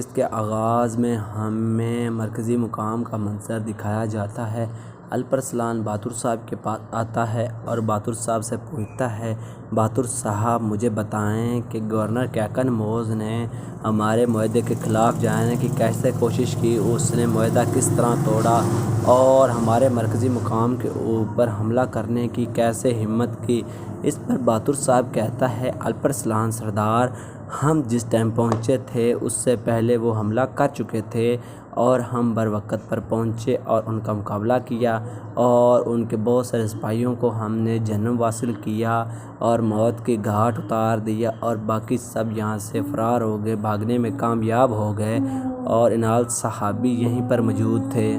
اس کے آغاز میں ہمیں مرکزی مقام کا منظر دکھایا جاتا ہے۔ الپرسلان بہادر صاحب کے پاس آتا ہے اور بہادر صاحب سے پوچھتا ہے، بہادر صاحب مجھے بتائیں کہ گورنر کیکن موز نے ہمارے معاہدے کے خلاف جانے کی کیسے کوشش کی، اس نے معاہدہ کس طرح توڑا اور ہمارے مرکزی مقام کے اوپر حملہ کرنے کی کیسے ہمت کی؟ اس پر بہادر صاحب کہتا ہے، الپرسلان سردار، ہم جس ٹائم پہنچے تھے اس سے پہلے وہ حملہ کر چکے تھے اور ہم بروقت پر پہنچے اور ان کا مقابلہ کیا اور ان کے بہت سارے سپاہیوں کو ہم نے جنم واصل کیا اور موت کی گھاٹ اتار دیا اور باقی سب یہاں سے فرار ہو گئے، بھاگنے میں کامیاب ہو گئے اور انال صاحب بھی یہیں پر موجود تھے۔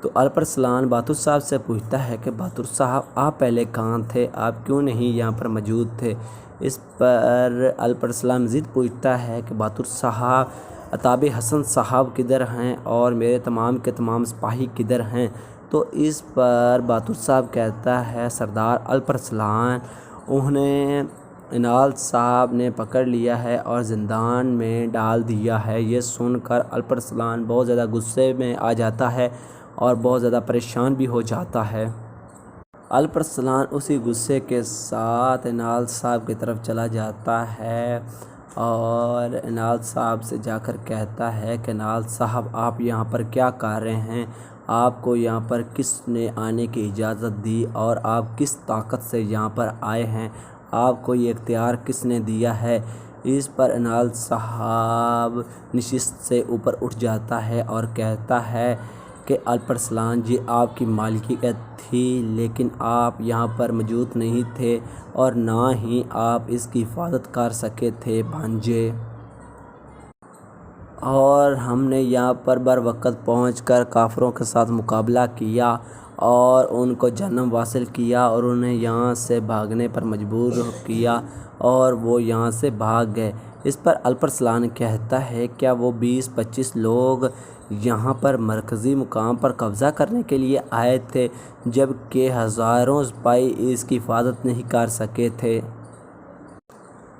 تو الپرسلان بہادر صاحب سے پوچھتا ہے کہ بہادر صاحب آپ پہلے کہاں تھے، آپ کیوں نہیں یہاں پر موجود تھے؟ اس پر الپرسلان مزید پوچھتا ہے کہ بہادر صاحب عتاب حسن صاحب کدھر ہیں اور میرے تمام کے تمام سپاہی کدھر ہیں؟ تو اس پر بہادر صاحب کہتا ہے، سردار الپرسلان، انہیں انال صاحب نے پکڑ لیا ہے اور زندان میں ڈال دیا ہے۔ یہ سن کر الپرسلان بہت زیادہ غصے میں آ جاتا ہے اور بہت زیادہ پریشان بھی ہو جاتا ہے۔ الپرسلان اسی غصے کے ساتھ انال صاحب کی طرف چلا جاتا ہے اور انال صاحب سے جا کر کہتا ہے کہ انال صاحب آپ یہاں پر کیا کر رہے ہیں؟ آپ کو یہاں پر کس نے آنے کی اجازت دی اور آپ کس طاقت سے یہاں پر آئے ہیں؟ آپ کو یہ اختیار کس نے دیا ہے؟ اس پر انال صاحب نشست سے اوپر اٹھ جاتا ہے اور کہتا ہے کہ الپرسلان جی، آپ کی مالکیت تھی لیکن آپ یہاں پر موجود نہیں تھے اور نہ ہی آپ اس کی حفاظت کر سکے تھے بھانجے، اور ہم نے یہاں پر بروقت پہنچ کر کافروں کے ساتھ مقابلہ کیا اور ان کو جنم واصل کیا اور انہیں یہاں سے بھاگنے پر مجبور کیا اور وہ یہاں سے بھاگ گئے۔ اس پر الپرسلان کہتا ہے، کیا وہ 20-25 لوگ یہاں پر مرکزی مقام پر قبضہ کرنے کے لیے آئے تھے جبکہ ہزاروں سپاہی اس کی حفاظت نہیں کر سکے تھے؟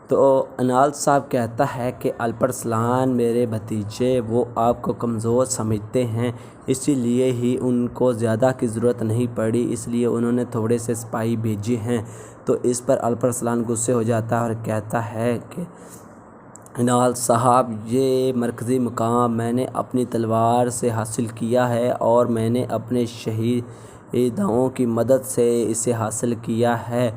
تو انال صاحب کہتا ہے کہ الپرسلان میرے بھتیجے، وہ آپ کو کمزور سمجھتے ہیں، اسی لیے ہی ان کو زیادہ کی ضرورت نہیں پڑی، اس لیے انہوں نے تھوڑے سے سپاہی بھیجے ہیں۔ تو اس پر الپرسلان غصے ہو جاتا ہے اور کہتا ہے کہ انال صاحب، یہ مرکزی مقام میں نے اپنی تلوار سے حاصل کیا ہے اور میں نے اپنے شہیدوں کی مدد سے اسے حاصل کیا ہے،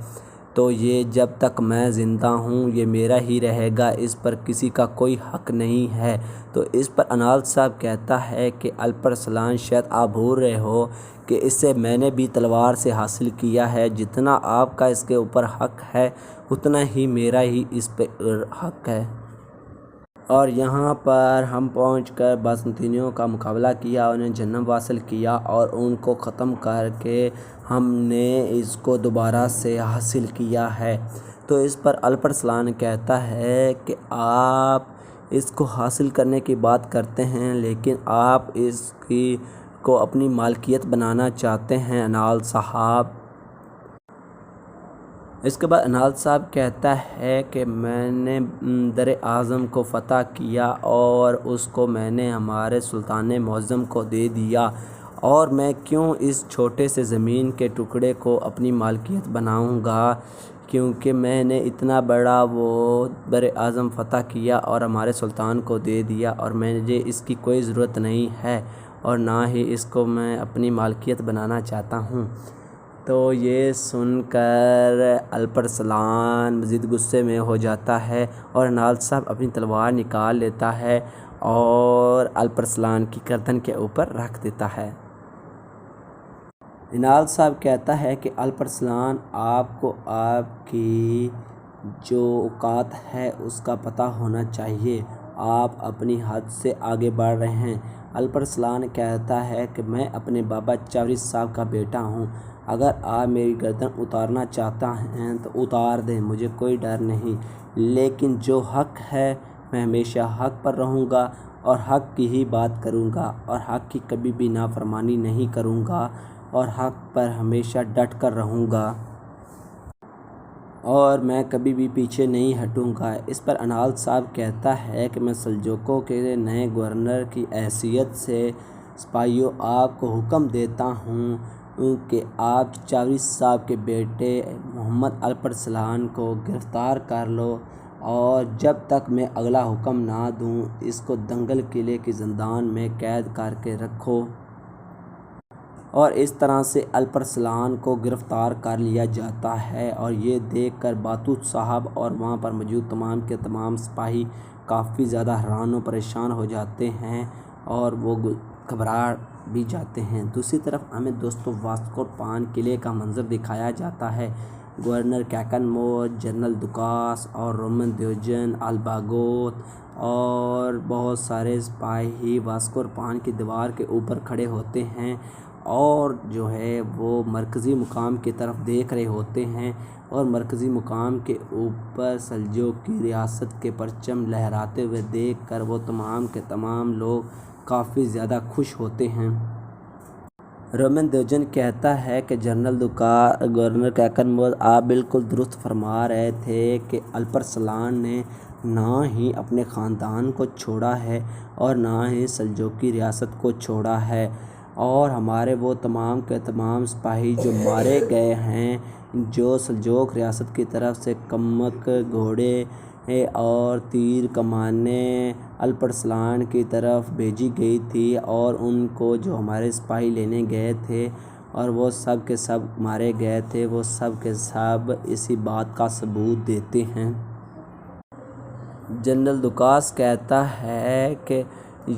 تو یہ جب تک میں زندہ ہوں یہ میرا ہی رہے گا، اس پر کسی کا کوئی حق نہیں ہے۔ تو اس پر انال صاحب کہتا ہے کہ الپرسلان، شاید آپ بھول رہے ہو کہ اسے میں نے بھی تلوار سے حاصل کیا ہے، جتنا آپ کا اس کے اوپر حق ہے اتنا ہی میرا ہی اس پر حق ہے، اور یہاں پر ہم پہنچ کر بازنطینیوں کا مقابلہ کیا، انہیں جنم واصل کیا اور ان کو ختم کر کے ہم نے اس کو دوبارہ سے حاصل کیا ہے۔ تو اس پر الپرسلان کہتا ہے کہ آپ اس کو حاصل کرنے کی بات کرتے ہیں لیکن آپ اس کو اپنی مالکیت بنانا چاہتے ہیں انال صاحب۔ اس کے بعد انال صاحب کہتا ہے کہ میں نے در اعظم کو فتح کیا اور اس کو میں نے ہمارے سلطان معظم کو دے دیا، اور میں کیوں اس چھوٹے سے زمین کے ٹکڑے کو اپنی مالکیت بناؤں گا، کیونکہ میں نے اتنا بڑا وہ بر اعظم فتح کیا اور ہمارے سلطان کو دے دیا اور مجھے اس کی کوئی ضرورت نہیں ہے اور نہ ہی اس کو میں اپنی مالکیت بنانا چاہتا ہوں۔ تو یہ سن کر الپرسلان مزید غصے میں ہو جاتا ہے اور انال صاحب اپنی تلوار نکال لیتا ہے اور الپرسلان کی گردن کے اوپر رکھ دیتا ہے۔ انال صاحب کہتا ہے کہ الپرسلان، آپ کو آپ کی جو اوقات ہے اس کا پتہ ہونا چاہیے، آپ اپنی حد سے آگے بڑھ رہے ہیں۔ الپرسلان کہتا ہے کہ میں اپنے بابا چاوری صاحب کا بیٹا ہوں، اگر آپ میری گردن اتارنا چاہتے ہیں تو اتار دیں، مجھے کوئی ڈر نہیں، لیکن جو حق ہے میں ہمیشہ حق پر رہوں گا اور حق کی ہی بات کروں گا اور حق کی کبھی بھی نافرمانی نہیں کروں گا اور حق پر ہمیشہ ڈٹ کر رہوں گا۔ اور میں کبھی بھی پیچھے نہیں ہٹوں گا۔ اس پر انال صاحب کہتا ہے کہ میں سلجوقیوں کے نئے گورنر کی حیثیت سے سپاہیوں آپ کو حکم دیتا ہوں کہ آپ چاوش صاحب کے بیٹے محمد الپرسلان کو گرفتار کر لو اور جب تک میں اگلا حکم نہ دوں اس کو دنگل قلعے کی زندان میں قید کر کے رکھو۔ اور اس طرح سے الپرسلان کو گرفتار کر لیا جاتا ہے، اور یہ دیکھ کر بہادر صاحب اور وہاں پر موجود تمام کے تمام سپاہی کافی زیادہ حیران و پریشان ہو جاتے ہیں اور وہ گھبرا بھی جاتے ہیں۔ دوسری طرف ہمیں دوستو واسکو پان قلعے کا منظر دکھایا جاتا ہے۔ گورنر کیکن موز، جنرل دوکاس اور رومن دیوجن الباگوت اور بہت سارے سپاہی واسکو پان کی دیوار کے اوپر کھڑے ہوتے ہیں اور جو ہے وہ مرکزی مقام کی طرف دیکھ رہے ہوتے ہیں، اور مرکزی مقام کے اوپر سلجوق کی ریاست کے پرچم لہراتے ہوئے دیکھ کر وہ تمام کے تمام لوگ کافی زیادہ خوش ہوتے ہیں۔ رومن دیوجن کہتا ہے کہ جنرل دوکاس، گورنر کیکن موز، آپ بالکل درست فرما رہے تھے کہ الپرسلان نے نہ ہی اپنے خاندان کو چھوڑا ہے اور نہ ہی سلجوقی ریاست کو چھوڑا ہے، اور ہمارے وہ تمام کے تمام سپاہی جو مارے گئے ہیں، جو سلجوق ریاست کی طرف سے کمک، گھوڑے اور تیر کمانیں الپرسلان کی طرف بھیجی گئی تھی، اور ان کو جو ہمارے سپاہی لینے گئے تھے اور وہ سب کے سب مارے گئے تھے، وہ سب کے سب اسی بات کا ثبوت دیتے ہیں۔ جنرل دوکاس کہتا ہے کہ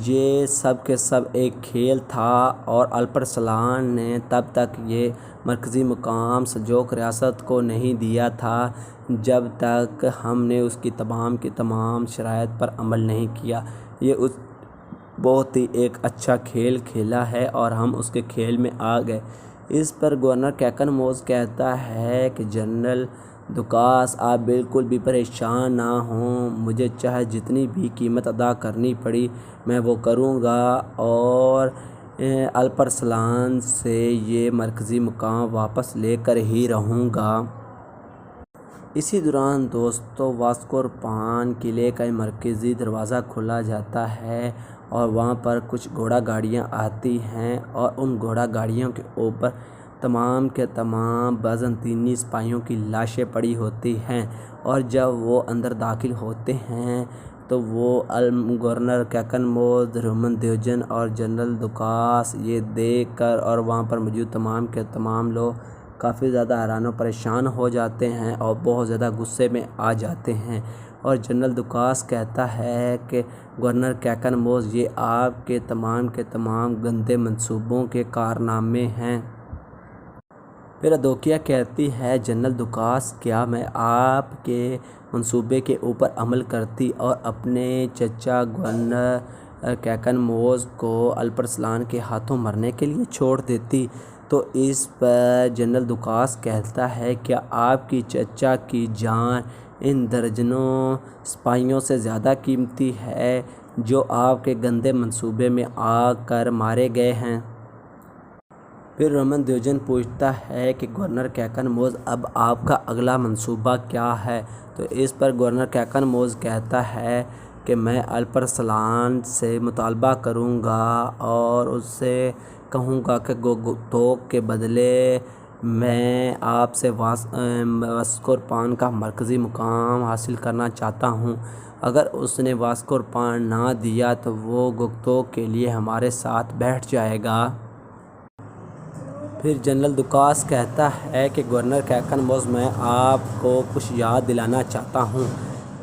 یہ سب کے سب ایک کھیل تھا اور الپرسلان نے تب تک یہ مرکزی مقام سلجوق ریاست کو نہیں دیا تھا جب تک ہم نے اس کی تمام شرائط پر عمل نہیں کیا۔ یہ اس بہت ہی ایک اچھا کھیل کھیلا ہے اور ہم اس کے کھیل میں آ گئے۔ اس پر گورنر کیکن موز کہتا ہے کہ جنرل دوکاس، آپ بالکل بھی پریشان نہ ہوں، مجھے چاہے جتنی بھی قیمت ادا کرنی پڑی میں وہ کروں گا اور الپرسلان سے یہ مرکزی مقام واپس لے کر ہی رہوں گا۔ اسی دوران دوستو واسکو پان قلعے کا مرکزی دروازہ کھولا جاتا ہے اور وہاں پر کچھ گھوڑا گاڑیاں آتی ہیں اور ان گھوڑا گاڑیوں کے اوپر تمام کے تمام بیزنطینی سپاہیوں کی لاشیں پڑی ہوتی ہیں، اور جب وہ اندر داخل ہوتے ہیں تو وہ گورنر کیکن موز، رومن دیوجن اور جنرل دوکاس یہ دیکھ کر اور وہاں پر موجود تمام کے تمام لوگ کافی زیادہ حیران و پریشان ہو جاتے ہیں اور بہت زیادہ غصے میں آ جاتے ہیں، اور جنرل دوکاس کہتا ہے کہ گورنر کیکن موز، یہ آپ کے تمام گندے منصوبوں کے کارنامے ہیں۔ پھر ادوکیا کہتی ہے، جنرل دوکاس، کیا میں آپ کے منصوبے کے اوپر عمل کرتی اور اپنے چچا گورنر کیکن موز کو الپرسلان کے ہاتھوں مرنے کے لیے چھوڑ دیتی؟ تو اس پر جنرل دوکاس کہتا ہے، کیا آپ کی چچا کی جان ان درجنوں سپاہیوں سے زیادہ قیمتی ہے جو آپ کے گندے منصوبے میں آ کر مارے گئے ہیں؟ پھر رومن دیوجن پوچھتا ہے کہ گورنر کیکن موز، اب آپ کا اگلا منصوبہ کیا ہے؟ تو اس پر گورنر کیکن موز کہتا ہے کہ میں الپرسلان سے مطالبہ کروں گا اور اس سے کہوں گا کہ گوگتوک کے بدلے میں آپ سے واسکو پان کا مرکزی مقام حاصل کرنا چاہتا ہوں۔ اگر اس نے واسکو پان نہ دیا تو وہ گوگتوک کے لیے ہمارے ساتھ بیٹھ جائے گا۔ پھر جنرل دوکاس کہتا ہے کہ گورنر کیکن موز، میں آپ کو کچھ یاد دلانا چاہتا ہوں۔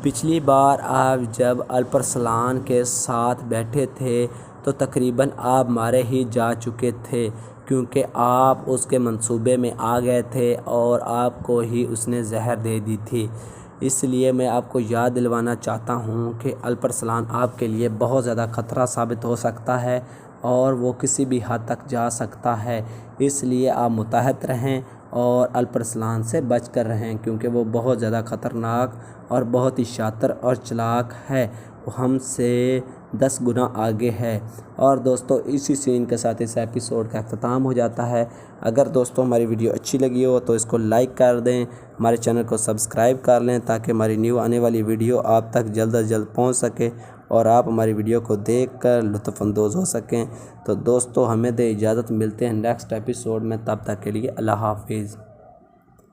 پچھلی بار آپ جب الپرسلان کے ساتھ بیٹھے تھے تو تقریباً آپ مارے ہی جا چکے تھے، کیونکہ آپ اس کے منصوبے میں آ گئے تھے اور آپ کو ہی اس نے زہر دے دی تھی۔ اس لیے میں آپ کو یاد دلوانا چاہتا ہوں کہ الپرسلان آپ کے لیے بہت زیادہ خطرہ ثابت ہو سکتا ہے اور وہ کسی بھی حد تک جا سکتا ہے، اس لیے آپ متحد رہیں اور الپرسلان سے بچ کر رہیں، کیونکہ وہ بہت زیادہ خطرناک اور بہت ہی شاطر اور چالاک ہے، وہ ہم سے 10 گنا آگے ہے۔ اور دوستو اسی سین کے ساتھ اس ایپیسوڈ کا اختتام ہو جاتا ہے۔ اگر دوستو ہماری ویڈیو اچھی لگی ہو تو اس کو لائک کر دیں، ہمارے چینل کو سبسکرائب کر لیں تاکہ ہماری نیو آنے والی ویڈیو آپ تک جلد از جلد پہنچ سکے اور آپ ہماری ویڈیو کو دیکھ کر لطف اندوز ہو سکیں۔ تو دوستو ہمیں دے اجازت، ملتے ہیں نیکسٹ ایپیسوڈ میں، تب تک کے لیے اللہ حافظ۔